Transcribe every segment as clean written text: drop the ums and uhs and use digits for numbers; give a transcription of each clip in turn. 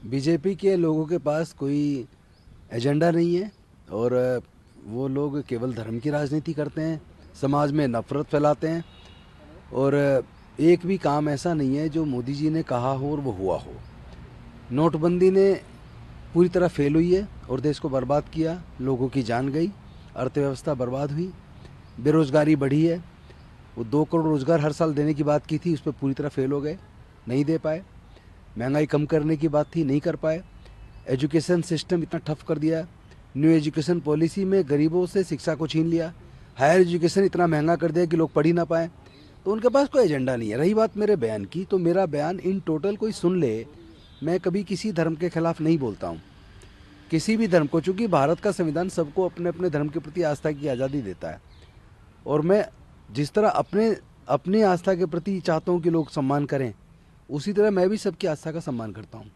BJP के लोगों के पास कोई एजेंडा नहीं है और वो लोग केवल धर्म की राजनीति करते हैं, समाज में नफरत फैलाते हैं और एक भी काम ऐसा नहीं है जो मोदी जी ने कहा हो और वो हुआ हो। नोटबंदी ने पूरी तरह फेल हुई है और देश को बर्बाद किया, लोगों की जान गई, अर्थव्यवस्था बर्बाद हुई, बेरोज़गारी बढ़ी है। वो 2 करोड़ रोज़गार हर साल देने की बात की थी, उस पर पूरी तरह फेल हो गए, नहीं दे पाए। महंगाई कम करने की बात थी, नहीं कर पाए। एजुकेशन सिस्टम इतना टफ कर दिया, न्यू एजुकेशन पॉलिसी में गरीबों से शिक्षा को छीन लिया, हायर एजुकेशन इतना महंगा कर दिया कि लोग पढ़ ही ना पाए। तो उनके पास कोई एजेंडा नहीं है। रही बात मेरे बयान की, तो मेरा बयान इन टोटल कोई सुन ले, मैं कभी किसी धर्म के खिलाफ नहीं बोलता हूँ, किसी भी धर्म को, चूँकि भारत का संविधान सबको अपने अपने धर्म के प्रति आस्था की आज़ादी देता है और मैं जिस तरह अपनी आस्था के प्रति चाहता हूँ कि लोग सम्मान करें, उसी तरह मैं भी सबकी आस्था का सम्मान करता हूँ।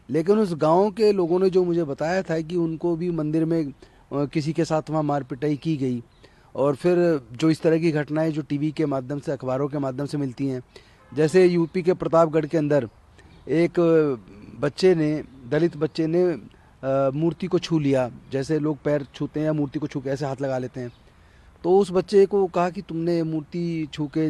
लेकिन उस गांव के लोगों ने जो मुझे बताया था कि उनको भी मंदिर में किसी के साथ वहाँ मार पिटाई की गई और फिर जो इस तरह की घटनाएं जो टीवी के माध्यम से, अखबारों के माध्यम से मिलती हैं, जैसे यूपी के प्रतापगढ़ के अंदर एक बच्चे ने, दलित बच्चे ने मूर्ति को छू लिया, जैसे लोग पैर छूते हैं या मूर्ति को छू के ऐसे हाथ लगा लेते हैं। तो उस बच्चे को कहा कि तुमने मूर्ति छू के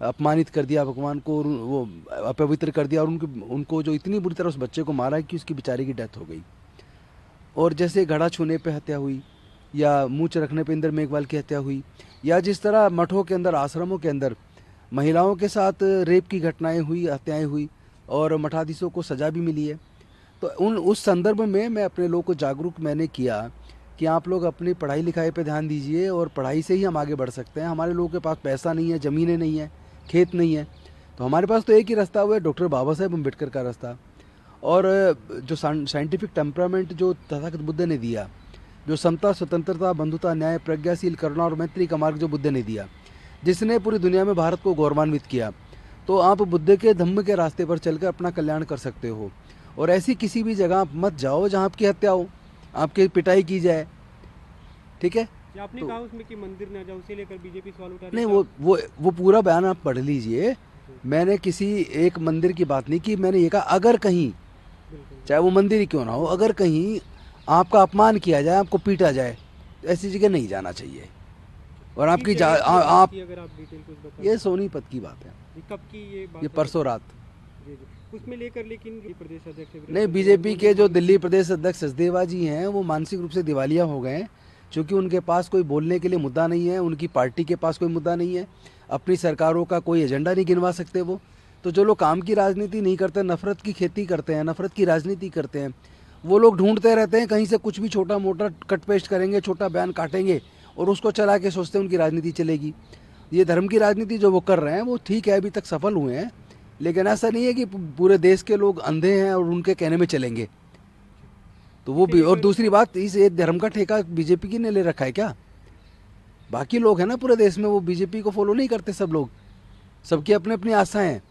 अपमानित कर दिया भगवान को और वो अपवित्र कर दिया, और उनको जो इतनी बुरी तरह उस बच्चे को मारा कि उसकी बेचारी की डेथ हो गई। और जैसे घड़ा छूने पे हत्या हुई या मूंछ रखने पे इंद्र मेघवाल की हत्या हुई, या जिस तरह मठों के अंदर, आश्रमों के अंदर महिलाओं के साथ रेप की घटनाएं हुई, हत्याएं हुई और मठाधीशों को सज़ा भी मिली है। तो उस संदर्भ में मैं अपने लोगों को जागरूक मैंने किया कि आप लोग अपनी पढ़ाई लिखाई पे ध्यान दीजिए और पढ़ाई से ही हम आगे बढ़ सकते हैं। हमारे लोगों के पास पैसा नहीं है, ज़मीनें नहीं है, खेत नहीं है, तो हमारे पास तो एक ही रास्ता हुआ है, डॉक्टर बाबा साहेब अम्बेडकर का रास्ता। और जो साइंटिफिक टेम्परामेंट जो तथागत बुद्ध ने दिया, जो समता, स्वतंत्रता, बंधुता, न्याय, प्रज्ञाशील, करुणा और मैत्री का मार्ग जो बुद्ध ने दिया, जिसने पूरी दुनिया में भारत को गौरवान्वित किया, तो आप बुद्ध के धम्म के रास्ते पर चलकर अपना कल्याण कर सकते हो। और ऐसी किसी भी जगह आप मत जाओ जहाँ आपकी हत्या हो, आपकी पिटाई की जाए, ठीक है। आपने तो कहा उसमें कि मंदिर न जाओ, उसे लेकर बीजेपी सवाल उठा रही नहीं, है, क्या वो पूरा बयान आप पढ़ लीजिए। मैंने किसी एक मंदिर की बात नहीं की, मैंने ये कहा अगर कहीं, बिल्कुल। चाहे वो मंदिर ही क्यों ना हो, अगर कहीं आपका अपमान किया जाए, आपको पीटा जाए, तो ऐसी जगह नहीं जाना चाहिए। और किस आपकी जगह की ये बात आप, थी, अगर आप डिटेल कुछ बता ये दें? सोनीपत की बात है, जी, कब की ये बात ये है? परसों रात। जी जी, उसमें लेकर लेकिन प्रदेश अध्यक्ष नहीं, वीरेंद्र कंवर बीजेपी उन्होंने के जो मांग दिल्ली की। प्रदेश अध्यक्ष सचदेवा जी हैं, वो मानसिक रूप से दिवालिया हो गए हैं, क्योंकि उनके पास कोई बोलने के लिए मुद्दा नहीं है, उनकी पार्टी के पास कोई मुद्दा नहीं है, अपनी सरकारों का कोई एजेंडा नहीं गिनवा सकते वो। तो जो लोग काम की राजनीति नहीं करते, नफरत की खेती करते हैं, नफरत की राजनीति करते हैं, वो लोग ढूंढते रहते हैं कहीं से कुछ भी छोटा मोटा कट पेस्ट करेंगे, छोटा बयान काटेंगे और उसको चला के सोचते हैं उनकी राजनीति चलेगी। ये धर्म की राजनीति जो वो कर रहे हैं वो ठीक है, अभी तक सफल हुए हैं, लेकिन ऐसा नहीं है कि पूरे देश के लोग अंधे हैं और उनके कहने में चलेंगे। तो वो इसे भी, और लेकर दूसरी बात, इस एक धर्म का ठेका बीजेपी की ने ले रखा है क्या? बाकी लोग हैं ना पूरे देश में, वो बीजेपी को फॉलो नहीं करते, सब लोग, सबकी अपनी अपनी आस्थाएं हैं।